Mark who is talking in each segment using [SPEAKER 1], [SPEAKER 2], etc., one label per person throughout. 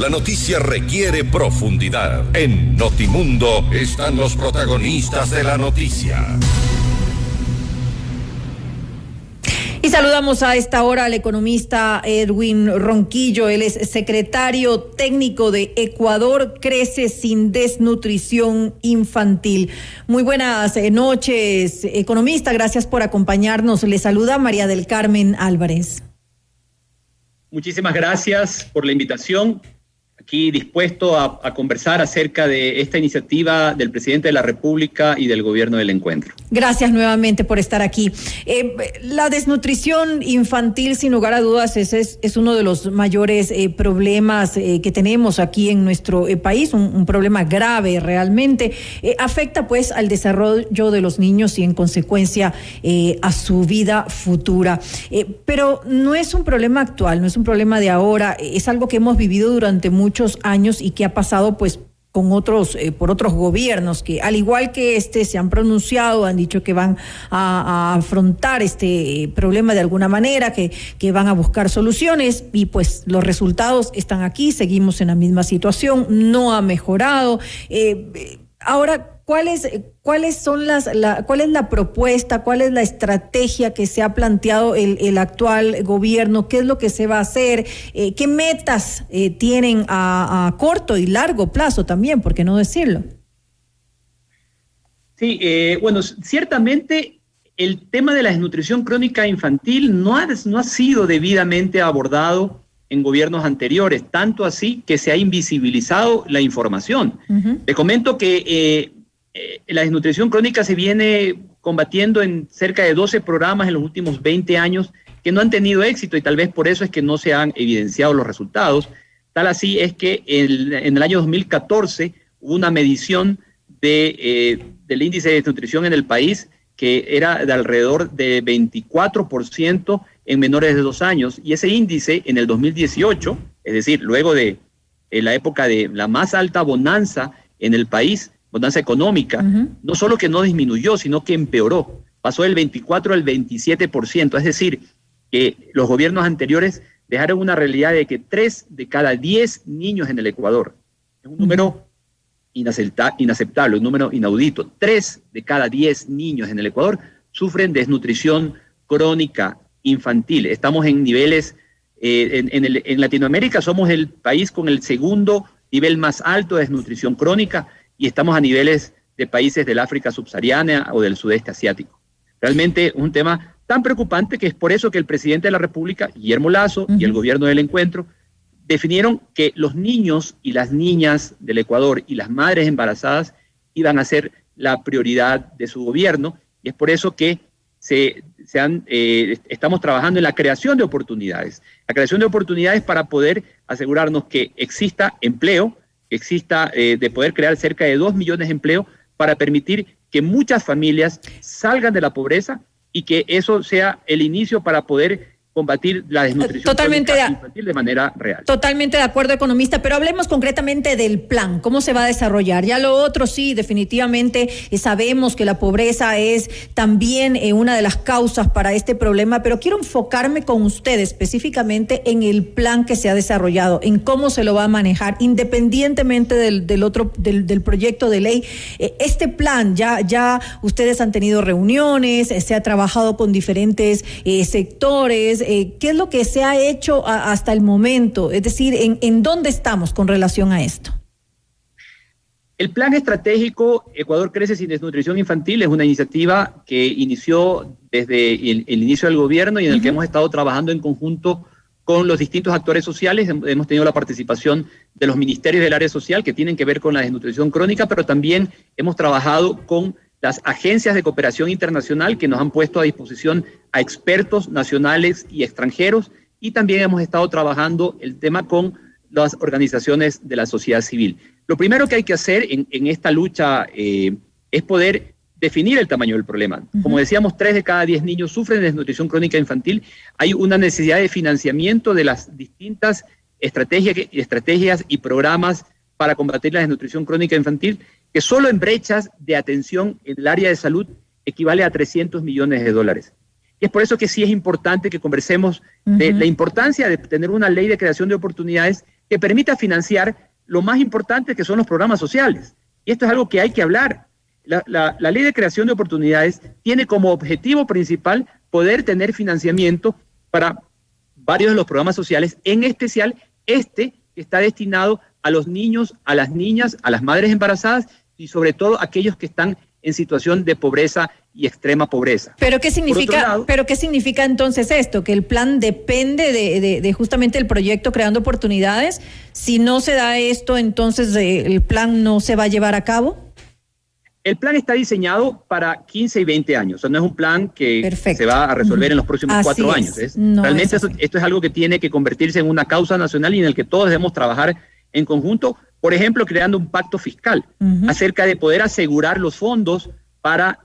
[SPEAKER 1] La noticia requiere profundidad. En Notimundo están los protagonistas de la noticia.
[SPEAKER 2] Y saludamos a esta hora al economista Edwin Ronquillo. Él es secretario técnico de Ecuador Crece sin Desnutrición Infantil. Muy buenas noches, economista. Gracias por acompañarnos. Le saluda María del Carmen Álvarez.
[SPEAKER 3] Muchísimas gracias por la invitación. Aquí dispuesto a conversar acerca de esta iniciativa del presidente de la República y del gobierno del encuentro.
[SPEAKER 2] Gracias nuevamente por estar aquí. La desnutrición infantil, sin lugar a dudas, es uno de los mayores problemas que tenemos aquí en nuestro país, un problema grave realmente. Afecta pues al desarrollo de los niños y en consecuencia a su vida futura. Pero no es un problema actual, no es un problema de ahora, es algo que hemos vivido durante muchos años y que ha pasado pues con por otros gobiernos que al igual que se han pronunciado, han dicho que van a afrontar este problema de alguna manera, que van a buscar soluciones y pues los resultados están aquí, seguimos en la misma situación, no ha mejorado. Ahora, ¿cuál es la propuesta, cuál es la estrategia que se ha planteado el actual gobierno? ¿Qué es lo que se va a hacer? ¿Qué metas tienen a corto y largo plazo también, por qué no decirlo?
[SPEAKER 3] Sí, bueno, ciertamente el tema de la desnutrición crónica infantil no ha sido debidamente abordado en gobiernos anteriores, tanto así que se ha invisibilizado la información. Uh-huh. Te comento que la desnutrición crónica se viene combatiendo en cerca de 12 programas en los últimos 20 años que no han tenido éxito y tal vez por eso es que no se han evidenciado los resultados. Tal así es que en el año 2014 hubo una medición del índice de desnutrición en el país que era de alrededor de 24% en menores de 2 años y ese índice en el 2018, es decir, luego de la época de la más alta bonanza en el país, bonanza económica, uh-huh, no solo que no disminuyó, sino que empeoró. Pasó del 24 al 27%. Es decir, que los gobiernos anteriores dejaron una realidad de que 3 de cada 10 niños en el Ecuador, es un número inaceptable, un número inaudito. 3 de cada 10 niños en el Ecuador sufren desnutrición crónica infantil. Estamos en niveles, en Latinoamérica somos el país con el segundo nivel más alto de desnutrición crónica, y estamos a niveles de países del África subsahariana o del sudeste asiático. Realmente un tema tan preocupante que es por eso que el presidente de la República, Guillermo Lasso, uh-huh, y el gobierno del encuentro definieron que los niños y las niñas del Ecuador y las madres embarazadas iban a ser la prioridad de su gobierno, y es por eso que estamos trabajando en la creación de oportunidades. La creación de oportunidades para poder asegurarnos que exista empleo, de poder crear cerca de 2 millones de empleos para permitir que muchas familias salgan de la pobreza y que eso sea el inicio para poder combatir la desnutrición infantil de manera real.
[SPEAKER 2] Totalmente de acuerdo, economista, pero hablemos concretamente del plan, ¿cómo se va a desarrollar? Ya lo otro sí, definitivamente sabemos que la pobreza es también una de las causas para este problema, pero quiero enfocarme con usted específicamente en el plan que se ha desarrollado, en cómo se lo va a manejar, independientemente del proyecto de ley. Este plan, ya ustedes han tenido reuniones, se ha trabajado con diferentes sectores. ¿Qué es lo que se ha hecho hasta el momento? Es decir, ¿en dónde estamos con relación a esto?
[SPEAKER 3] El plan estratégico Ecuador Crece sin Desnutrición Infantil es una iniciativa que inició desde el inicio del gobierno y en el que hemos estado trabajando en conjunto con los distintos actores sociales. Hemos tenido la participación de los ministerios del área social que tienen que ver con la desnutrición crónica, pero también hemos trabajado con las agencias de cooperación internacional que nos han puesto a disposición a expertos nacionales y extranjeros, y también hemos estado trabajando el tema con las organizaciones de la sociedad civil. Lo primero que hay que hacer en esta lucha es poder definir el tamaño del problema. Como decíamos, 3 de cada 10 niños sufren de desnutrición crónica infantil. Hay una necesidad de financiamiento de las distintas estrategias y programas para combatir la desnutrición crónica infantil, que solo en brechas de atención en el área de salud equivale a $300 millones. Y es por eso que sí es importante que conversemos de la importancia de tener una ley de creación de oportunidades que permita financiar lo más importante que son los programas sociales. Y esto es algo que hay que hablar. La ley de creación de oportunidades tiene como objetivo principal poder tener financiamiento para varios de los programas sociales, en especial que está destinado a los niños, a las niñas, a las madres embarazadas y sobre todo a aquellos que están en situación de pobreza y extrema pobreza.
[SPEAKER 2] ¿Pero qué significa entonces esto? ¿Que el plan depende de justamente el proyecto Creando Oportunidades? Si no se da esto, entonces el plan no se va a llevar a cabo.
[SPEAKER 3] El plan está diseñado para 15 y 20 años. O sea, no es un plan que se va a resolver en los próximos 4 años. Realmente esto es algo que tiene que convertirse en una causa nacional y en el que todos debemos trabajar en conjunto, por ejemplo, creando un pacto fiscal acerca de poder asegurar los fondos para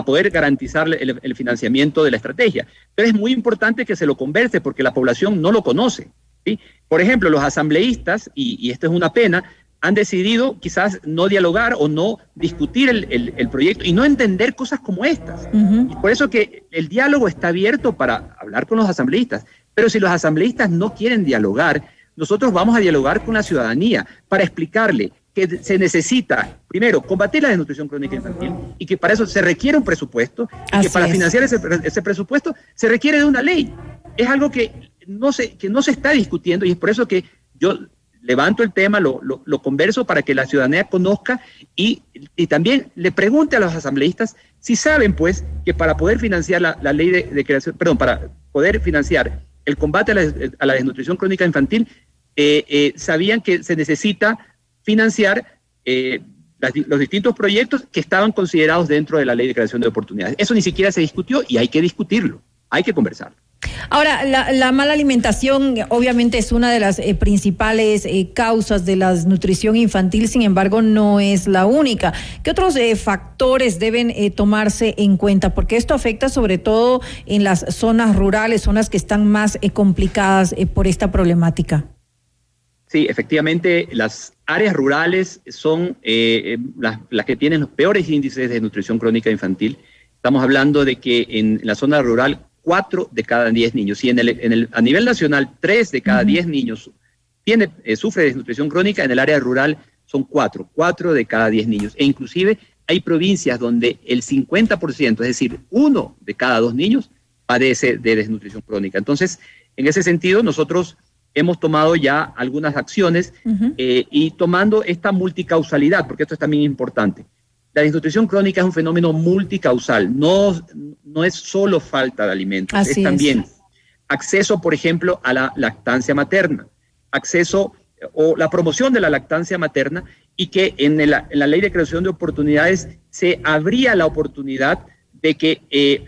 [SPEAKER 3] poder garantizar el financiamiento de la estrategia. Pero es muy importante que se lo converse porque la población no lo conoce, ¿sí? Por ejemplo, los asambleístas, y esto es una pena, han decidido quizás no dialogar o no discutir el proyecto y no entender cosas como estas. Y por eso que el diálogo está abierto para hablar con los asambleístas. Pero si los asambleístas no quieren dialogar, nosotros vamos a dialogar con la ciudadanía para explicarle que se necesita, primero, combatir la desnutrición crónica infantil y que para eso se requiere un presupuesto y que para financiar ese presupuesto se requiere de una ley. Es algo que no se está discutiendo y es por eso que yo levanto el tema, lo converso para que la ciudadanía conozca y también le pregunte a los asambleístas si saben, pues, que para poder financiar la ley de creación, para poder financiar el combate a la desnutrición crónica infantil, sabían que se necesita financiar los distintos proyectos que estaban considerados dentro de la ley de creación de oportunidades. Eso ni siquiera se discutió y hay que discutirlo, hay que conversarlo.
[SPEAKER 2] Ahora, la mala alimentación obviamente es una de las principales causas de la desnutrición infantil, sin embargo no es la única. ¿Qué otros factores deben tomarse en cuenta? Porque esto afecta sobre todo en las zonas rurales, zonas que están más complicadas por esta problemática.
[SPEAKER 3] Sí, efectivamente, las áreas rurales son las que tienen los peores índices de nutrición crónica infantil. Estamos hablando de que en la zona rural 4 de cada 10 niños, y a nivel nacional 3 de cada 10 niños sufre de desnutrición crónica. En el área rural son 4 de cada 10 niños, e inclusive hay provincias donde el 50%, es decir, 1 de cada 2 niños padece de desnutrición crónica. Entonces, en ese sentido, nosotros hemos tomado ya algunas acciones y tomando esta multicausalidad, porque esto es también importante. La desnutrición crónica es un fenómeno multicausal, no es solo falta de alimentos, es también acceso, por ejemplo, a la lactancia materna, acceso o la promoción de la lactancia materna, y que en la ley de creación de oportunidades se abría la oportunidad de que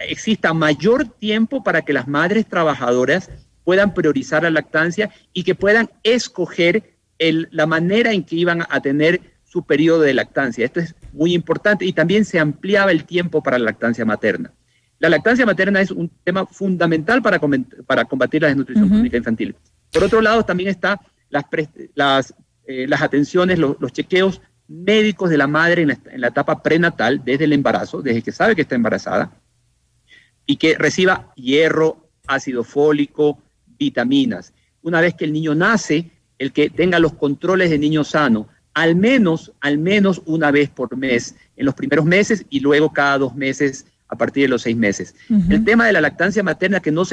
[SPEAKER 3] exista mayor tiempo para que las madres trabajadoras puedan priorizar la lactancia y que puedan escoger la manera en que iban a tener su periodo de lactancia. Esto es muy importante, y también se ampliaba el tiempo para la lactancia materna. La lactancia materna es un tema fundamental para combatir la desnutrición crónica infantil. Por otro lado, también está las atenciones, los chequeos médicos de la madre en la etapa prenatal, desde el embarazo, desde que sabe que está embarazada, y que reciba hierro, ácido fólico, vitaminas. Una vez que el niño nace, el que tenga los controles de niño sano, al menos una vez por mes en los primeros meses, y luego cada 2 meses a partir de los 6 meses. El tema de la lactancia materna que no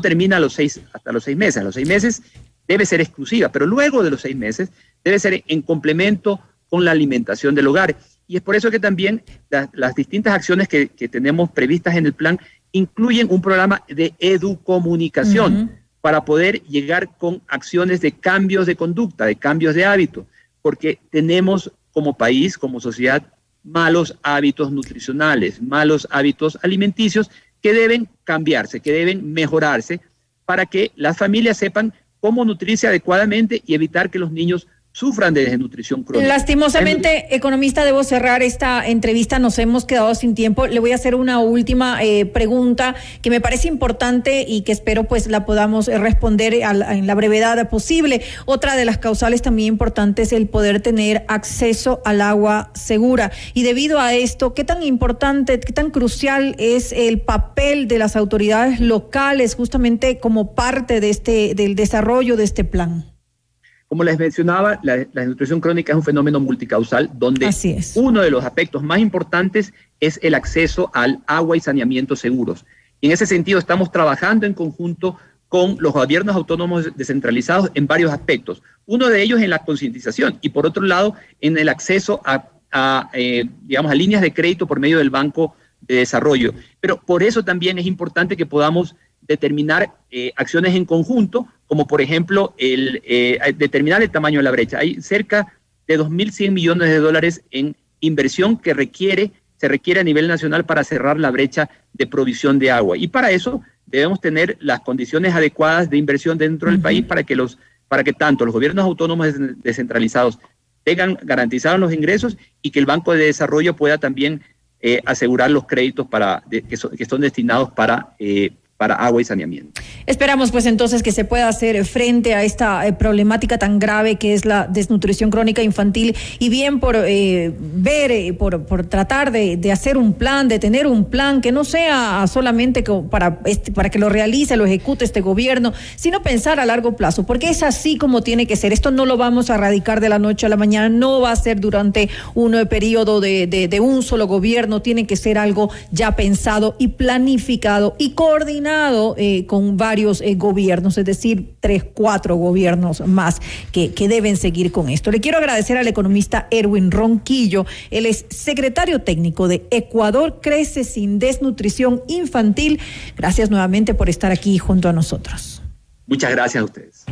[SPEAKER 3] termina hasta los 6 meses. A los 6 meses debe ser exclusiva, pero luego de los 6 meses debe ser en complemento con la alimentación del hogar. Y es por eso que también las distintas acciones que tenemos previstas en el plan incluyen un programa de educomunicación para poder llegar con acciones de cambios de conducta, de cambios de hábito, porque tenemos como país, como sociedad, malos hábitos nutricionales, malos hábitos alimenticios que deben cambiarse, que deben mejorarse para que las familias sepan cómo nutrirse adecuadamente y evitar que los niños sufran de desnutrición crónica.
[SPEAKER 2] Lastimosamente, economista, debo cerrar esta entrevista, nos hemos quedado sin tiempo. Le voy a hacer una última pregunta que me parece importante y que espero pues la podamos responder en la brevedad posible. Otra de las causales también importantes es el poder tener acceso al agua segura. Y debido a esto, ¿qué tan importante, qué tan crucial es el papel de las autoridades locales justamente como parte de del desarrollo de este plan?
[SPEAKER 3] Como les mencionaba, la desnutrición crónica es un fenómeno multicausal donde uno de los aspectos más importantes es el acceso al agua y saneamiento seguros. Y en ese sentido estamos trabajando en conjunto con los gobiernos autónomos descentralizados en varios aspectos. Uno de ellos en la concientización y por otro lado en el acceso a líneas de crédito por medio del Banco de Desarrollo. Pero por eso también es importante que podamos determinar acciones en conjunto, como por ejemplo determinar el tamaño de la brecha. Hay cerca de 2.100 millones de dólares en inversión que se requiere a nivel nacional para cerrar la brecha de provisión de agua. Y para eso debemos tener las condiciones adecuadas de inversión dentro del país para que tanto los gobiernos autónomos descentralizados tengan garantizados los ingresos y que el Banco de Desarrollo pueda también asegurar los créditos que son destinados para agua y saneamiento.
[SPEAKER 2] Esperamos pues entonces que se pueda hacer frente a esta problemática tan grave que es la desnutrición crónica infantil y bien por por tratar de hacer un plan, de tener un plan que no sea solamente para que lo realice, lo ejecute este gobierno, sino pensar a largo plazo, porque es así como tiene que ser. Esto no lo vamos a erradicar de la noche a la mañana, no va a ser durante un periodo de un solo gobierno, tiene que ser algo ya pensado y planificado y coordinado con varios gobiernos, es decir, 3, 4 gobiernos más que deben seguir con esto. Le quiero agradecer al economista Erwin Ronquillo, él es secretario técnico de Ecuador Crece Sin Desnutrición Infantil. Gracias nuevamente por estar aquí junto a nosotros.
[SPEAKER 3] Muchas gracias a ustedes.